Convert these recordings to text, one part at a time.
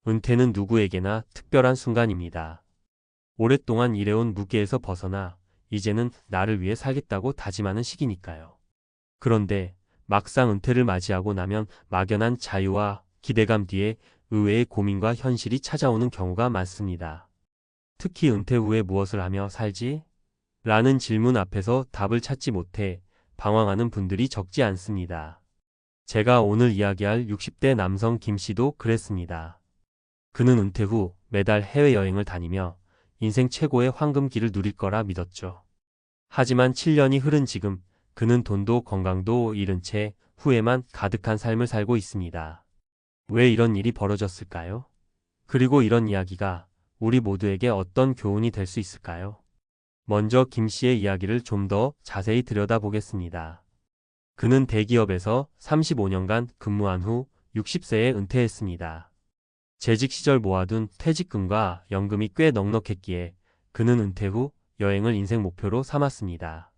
은퇴는 누구에게나 특별한 순간입니다. 오랫동안 일해온 무게에서 벗어나 이제는 나를 위해 살겠다고 다짐하는 시기니까요. 그런데 막상 은퇴를 맞이하고 나면 막연한 자유와 기대감 뒤에 의외의 고민과 현실이 찾아오는 경우가 많습니다. 특히 은퇴 후에 무엇을 하며 살지? 라는 질문 앞에서 답을 찾지 못해 방황하는 분들이 적지 않습니다. 제가 오늘 이야기할 60대 남성 김 씨도 그랬습니다. 그는 은퇴 후 매달 해외여행을 다니며 인생 최고의 황금기를 누릴 거라 믿었죠. 하지만 7년이 흐른 지금 그는 돈도 건강도 잃은 채 후회만 가득한 삶을 살고 있습니다. 왜 이런 일이 벌어졌을까요? 그리고 이런 이야기가 우리 모두에게 어떤 교훈이 될 수 있을까요? 먼저 김 씨의 이야기를 좀 더 자세히 들여다보겠습니다. 그는 대기업에서 35년간 근무한 후 60세에 은퇴했습니다. 재직 시절 모아둔 퇴직금과 연금이 꽤 넉넉했기에 그는 은퇴 후 여행을 인생 목표로 삼았습니다.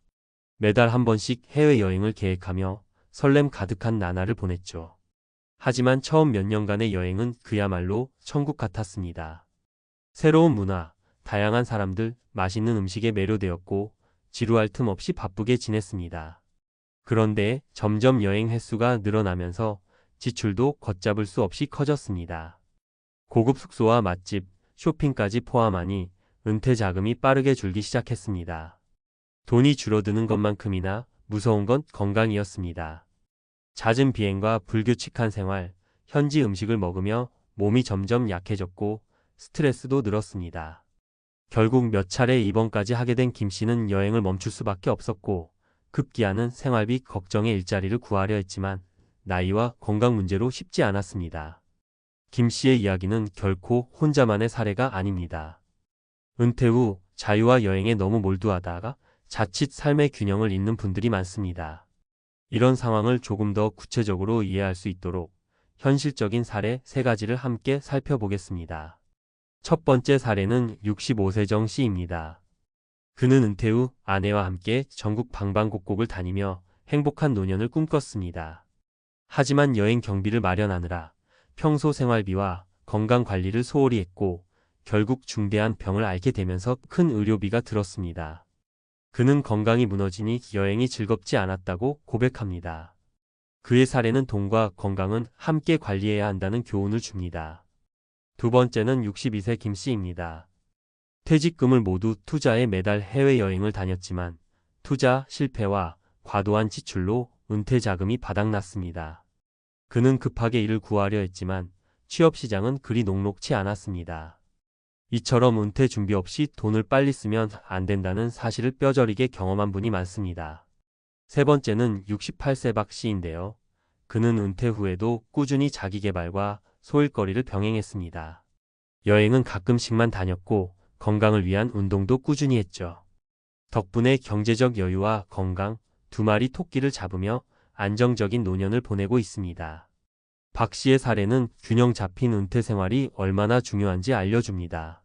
매달 한 번씩 해외여행을 계획하며 설렘 가득한 나날을 보냈죠. 하지만 처음 몇 년간의 여행은 그야말로 천국 같았습니다. 새로운 문화, 다양한 사람들, 맛있는 음식에 매료되었고 지루할 틈 없이 바쁘게 지냈습니다. 그런데 점점 여행 횟수가 늘어나면서 지출도 걷잡을 수 없이 커졌습니다. 고급 숙소와 맛집, 쇼핑까지 포함하니 은퇴 자금이 빠르게 줄기 시작했습니다. 돈이 줄어드는 것만큼이나 무서운 건 건강이었습니다. 잦은 비행과 불규칙한 생활, 현지 음식을 먹으며 몸이 점점 약해졌고 스트레스도 늘었습니다. 결국 몇 차례 입원까지 하게 된 김 씨는 여행을 멈출 수밖에 없었고 급기야는 생활비 걱정에 일자리를 구하려 했지만 나이와 건강 문제로 쉽지 않았습니다. 김 씨의 이야기는 결코 혼자만의 사례가 아닙니다. 은퇴 후 자유와 여행에 너무 몰두하다가 자칫 삶의 균형을 잃는 분들이 많습니다. 이런 상황을 조금 더 구체적으로 이해할 수 있도록 현실적인 사례 3가지를 함께 살펴보겠습니다. 첫 번째 사례는 65세 정 씨입니다. 그는 은퇴 후 아내와 함께 전국 방방곡곡을 다니며 행복한 노년을 꿈꿨습니다. 하지만 여행 경비를 마련하느라 평소 생활비와 건강 관리를 소홀히 했고 결국 중대한 병을 앓게 되면서 큰 의료비가 들었습니다. 그는 건강이 무너지니 여행이 즐겁지 않았다고 고백합니다. 그의 사례는 돈과 건강은 함께 관리해야 한다는 교훈을 줍니다. 두 번째는 62세 김 씨입니다. 퇴직금을 모두 투자해 매달 해외여행을 다녔지만 투자 실패와 과도한 지출로 은퇴 자금이 바닥났습니다. 그는 급하게 일을 구하려 했지만 취업시장은 그리 녹록치 않았습니다. 이처럼 은퇴 준비 없이 돈을 빨리 쓰면 안 된다는 사실을 뼈저리게 경험한 분이 많습니다. 세 번째는 68세 박 씨인데요. 그는 은퇴 후에도 꾸준히 자기계발과 소일거리를 병행했습니다. 여행은 가끔씩만 다녔고 건강을 위한 운동도 꾸준히 했죠. 덕분에 경제적 여유와 건강, 2마리 토끼를 잡으며 안정적인 노년을 보내고 있습니다. 박 씨의 사례는 균형 잡힌 은퇴 생활이 얼마나 중요한지 알려줍니다.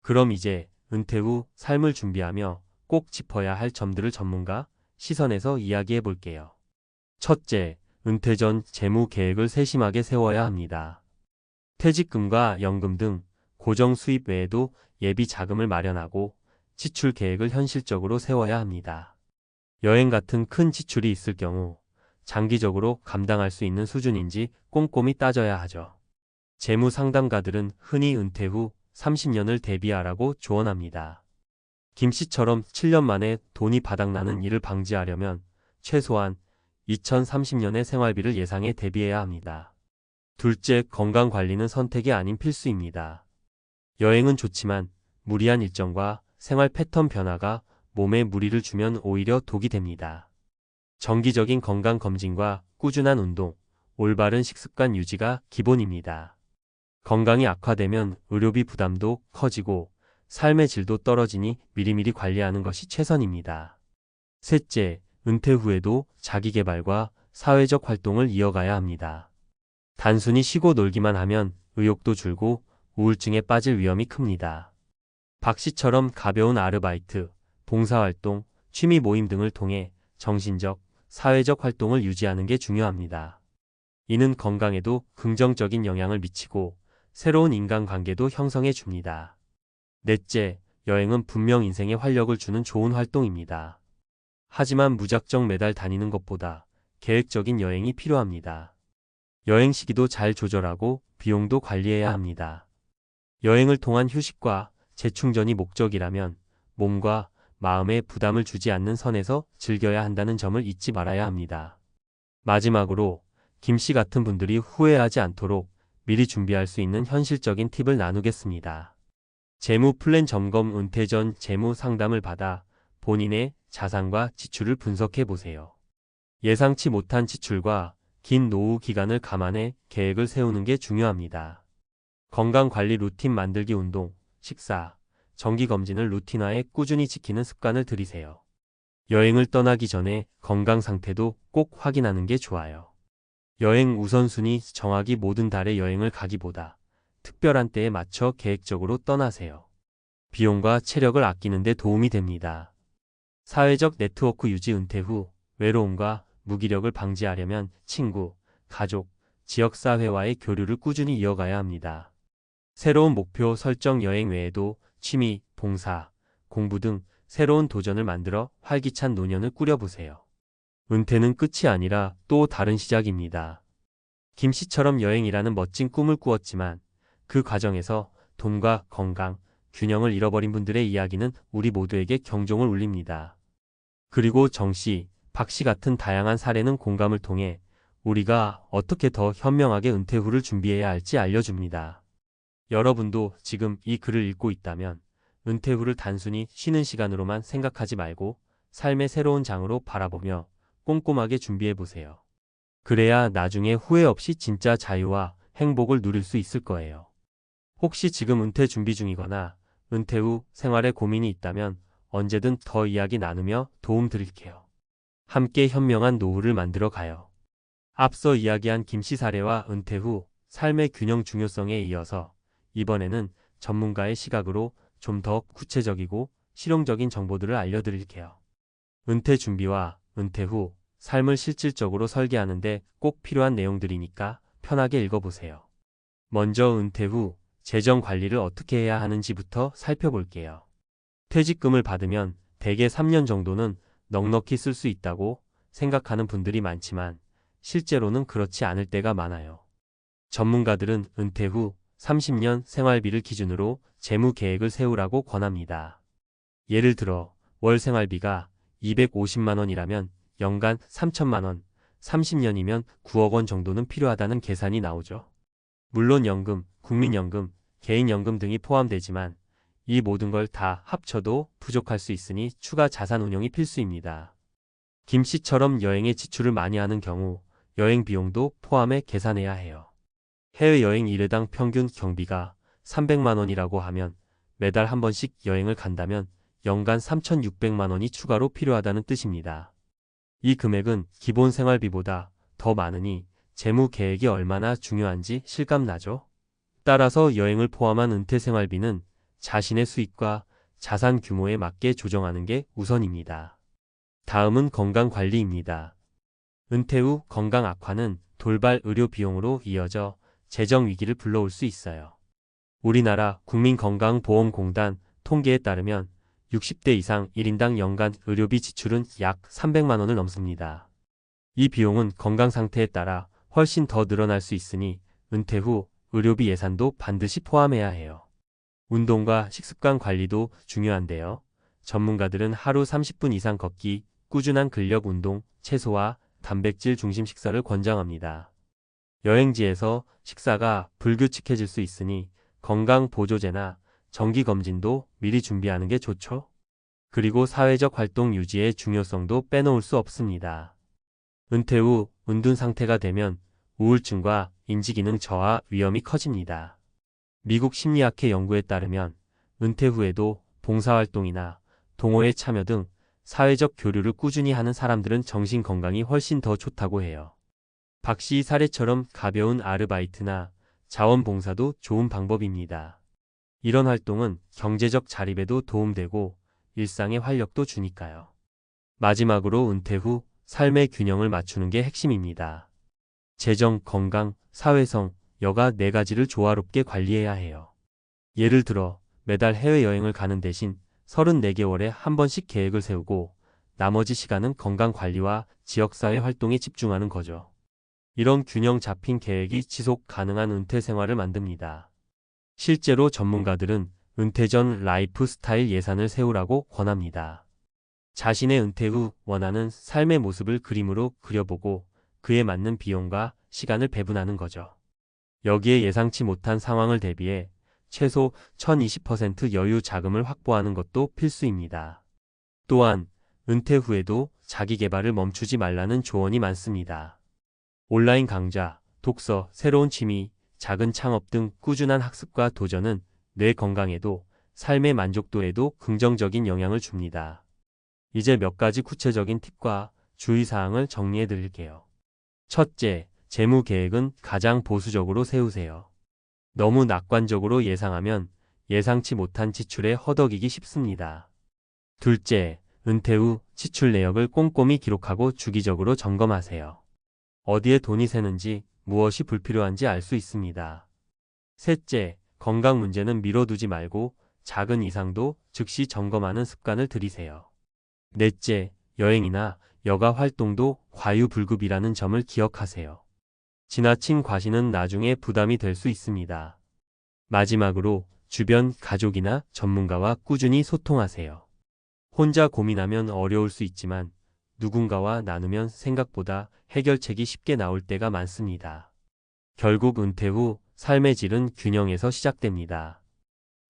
그럼 이제 은퇴 후 삶을 준비하며 꼭 짚어야 할 점들을 전문가 시선에서 이야기해 볼게요. 첫째, 은퇴 전 재무 계획을 세심하게 세워야 합니다. 퇴직금과 연금 등 고정 수입 외에도 예비 자금을 마련하고 지출 계획을 현실적으로 세워야 합니다. 여행 같은 큰 지출이 있을 경우 장기적으로 감당할 수 있는 수준인지 꼼꼼히 따져야 하죠. 재무 상담가들은 흔히 은퇴 후 30년을 대비하라고 조언합니다. 김 씨처럼 7년 만에 돈이 바닥나는 일을 방지하려면 최소한 2030년의 생활비를 예상해 대비해야 합니다. 둘째, 건강 관리는 선택이 아닌 필수입니다. 여행은 좋지만 무리한 일정과 생활 패턴 변화가 몸에 무리를 주면 오히려 독이 됩니다. 정기적인 건강 검진과 꾸준한 운동, 올바른 식습관 유지가 기본입니다. 건강이 악화되면 의료비 부담도 커지고 삶의 질도 떨어지니 미리미리 관리하는 것이 최선입니다. 셋째, 은퇴 후에도 자기계발과 사회적 활동을 이어가야 합니다. 단순히 쉬고 놀기만 하면 의욕도 줄고 우울증에 빠질 위험이 큽니다. 박 씨처럼 가벼운 아르바이트, 봉사활동, 취미 모임 등을 통해 정신적, 사회적 활동을 유지하는 게 중요합니다. 이는 건강에도 긍정적인 영향을 미치고 새로운 인간관계도 형성해 줍니다. 넷째, 여행은 분명 인생에 활력을 주는 좋은 활동입니다. 하지만 무작정 매달 다니는 것보다 계획적인 여행이 필요합니다. 여행 시기도 잘 조절하고 비용도 관리해야 합니다. 여행을 통한 휴식과 재충전이 목적이라면 몸과 마음에 부담을 주지 않는 선에서 즐겨야 한다는 점을 잊지 말아야 합니다. 마지막으로 김 씨 같은 분들이 후회하지 않도록 미리 준비할 수 있는 현실적인 팁을 나누겠습니다. 재무 플랜 점검. 은퇴 전 재무 상담을 받아 본인의 자산과 지출을 분석해 보세요. 예상치 못한 지출과 긴 노후 기간을 감안해 계획을 세우는 게 중요합니다. 건강관리 루틴 만들기. 운동, 식사, 정기검진을 루틴화해 꾸준히 지키는 습관을 들이세요. 여행을 떠나기 전에 건강 상태도 꼭 확인하는 게 좋아요. 여행 우선순위 정하기. 모든 달에 여행을 가기보다 특별한 때에 맞춰 계획적으로 떠나세요. 비용과 체력을 아끼는 데 도움이 됩니다. 사회적 네트워크 유지. 은퇴 후 외로움과 무기력을 방지하려면 친구, 가족, 지역사회와의 교류를 꾸준히 이어가야 합니다. 새로운 목표 설정. 여행 외에도 취미, 봉사, 공부 등 새로운 도전을 만들어 활기찬 노년을 꾸려보세요. 은퇴는 끝이 아니라 또 다른 시작입니다. 김 씨처럼 여행이라는 멋진 꿈을 꾸었지만 그 과정에서 돈과 건강, 균형을 잃어버린 분들의 이야기는 우리 모두에게 경종을 울립니다. 그리고 정 씨, 박 씨 같은 다양한 사례는 공감을 통해 우리가 어떻게 더 현명하게 은퇴 후를 준비해야 할지 알려줍니다. 여러분도 지금 이 글을 읽고 있다면 은퇴 후를 단순히 쉬는 시간으로만 생각하지 말고 삶의 새로운 장으로 바라보며 꼼꼼하게 준비해보세요. 그래야 나중에 후회 없이 진짜 자유와 행복을 누릴 수 있을 거예요. 혹시 지금 은퇴 준비 중이거나 은퇴 후 생활에 고민이 있다면 언제든 더 이야기 나누며 도움 드릴게요. 함께 현명한 노후를 만들어 가요. 앞서 이야기한 김 씨 사례와 은퇴 후 삶의 균형 중요성에 이어서 이번에는 전문가의 시각으로 좀 더 구체적이고 실용적인 정보들을 알려드릴게요. 은퇴 준비와 은퇴 후 삶을 실질적으로 설계하는데 꼭 필요한 내용들이니까 편하게 읽어보세요. 먼저 은퇴 후 재정 관리를 어떻게 해야 하는지부터 살펴볼게요. 퇴직금을 받으면 대개 3년 정도는 넉넉히 쓸 수 있다고 생각하는 분들이 많지만 실제로는 그렇지 않을 때가 많아요. 전문가들은 은퇴 후 30년 생활비를 기준으로 재무 계획을 세우라고 권합니다. 예를 들어 월 생활비가 250만 원이라면 연간 3천만 원, 30년이면 9억 원 정도는 필요하다는 계산이 나오죠. 물론 연금, 국민연금, 개인연금 등이 포함되지만 이 모든 걸 다 합쳐도 부족할 수 있으니 추가 자산 운용이 필수입니다. 김 씨처럼 여행에 지출을 많이 하는 경우 여행 비용도 포함해 계산해야 해요. 해외여행 1회당 평균 경비가 300만 원이라고 하면 매달 한 번씩 여행을 간다면 연간 3,600만 원이 추가로 필요하다는 뜻입니다. 이 금액은 기본 생활비보다 더 많으니 재무 계획이 얼마나 중요한지 실감나죠? 따라서 여행을 포함한 은퇴 생활비는 자신의 수입과 자산 규모에 맞게 조정하는 게 우선입니다. 다음은 건강관리입니다. 은퇴 후 건강 악화는 돌발 의료 비용으로 이어져 재정 위기를 불러올 수 있어요. 우리나라 국민건강보험공단 통계에 따르면 60대 이상 1인당 연간 의료비 지출은 약 300만 원을 넘습니다. 이 비용은 건강 상태에 따라 훨씬 더 늘어날 수 있으니 은퇴 후 의료비 예산도 반드시 포함해야 해요. 운동과 식습관 관리도 중요한데요. 전문가들은 하루 30분 이상 걷기, 꾸준한 근력 운동, 채소와 단백질 중심 식사를 권장합니다. 여행지에서 식사가 불규칙해질 수 있으니 건강보조제나 정기검진도 미리 준비하는 게 좋죠. 그리고 사회적 활동 유지의 중요성도 빼놓을 수 없습니다. 은퇴 후 은둔 상태가 되면 우울증과 인지기능 저하 위험이 커집니다. 미국 심리학회 연구에 따르면 은퇴 후에도 봉사활동이나 동호회 참여 등 사회적 교류를 꾸준히 하는 사람들은 정신 건강이 훨씬 더 좋다고 해요. 박 씨 사례처럼 가벼운 아르바이트나 자원봉사도 좋은 방법입니다. 이런 활동은 경제적 자립에도 도움되고 일상의 활력도 주니까요. 마지막으로 은퇴 후 삶의 균형을 맞추는 게 핵심입니다. 재정, 건강, 사회성 여가 4가지를 조화롭게 관리해야 해요. 예를 들어 매달 해외여행을 가는 대신 34개월에 한 번씩 계획을 세우고 나머지 시간은 건강관리와 지역사회 활동에 집중하는 거죠. 이런 균형 잡힌 계획이 지속 가능한 은퇴 생활을 만듭니다. 실제로 전문가들은 은퇴 전 라이프 스타일 예산을 세우라고 권합니다. 자신의 은퇴 후 원하는 삶의 모습을 그림으로 그려보고 그에 맞는 비용과 시간을 배분하는 거죠. 여기에 예상치 못한 상황을 대비해 최소 1020% 여유 자금을 확보하는 것도 필수입니다. 또한 은퇴 후에도 자기 개발을 멈추지 말라는 조언이 많습니다. 온라인 강좌, 독서, 새로운 취미, 작은 창업 등 꾸준한 학습과 도전은 뇌 건강에도 삶의 만족도에도 긍정적인 영향을 줍니다. 이제 몇 가지 구체적인 팁과 주의사항을 정리해 드릴게요. 첫째, 재무 계획은 가장 보수적으로 세우세요. 너무 낙관적으로 예상하면 예상치 못한 지출에 허덕이기 쉽습니다. 둘째, 은퇴 후 지출 내역을 꼼꼼히 기록하고 주기적으로 점검하세요. 어디에 돈이 새는지, 무엇이 불필요한지 알 수 있습니다. 셋째, 건강 문제는 미뤄두지 말고 작은 이상도 즉시 점검하는 습관을 들이세요. 넷째, 여행이나 여가 활동도 과유불급이라는 점을 기억하세요. 지나친 과시는 나중에 부담이 될 수 있습니다. 마지막으로 주변 가족이나 전문가와 꾸준히 소통하세요. 혼자 고민하면 어려울 수 있지만 누군가와 나누면 생각보다 해결책이 쉽게 나올 때가 많습니다. 결국 은퇴 후 삶의 질은 균형에서 시작됩니다.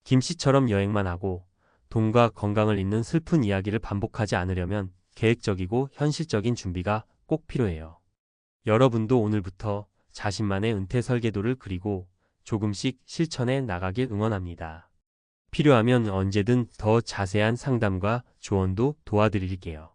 김씨처럼 여행만 하고 돈과 건강을 잇는 슬픈 이야기를 반복하지 않으려면 계획적이고 현실적인 준비가 꼭 필요해요. 여러분도 오늘부터 자신만의 은퇴 설계도를 그리고 조금씩 실천해 나가길 응원합니다. 필요하면 언제든 더 자세한 상담과 조언도 도와드릴게요.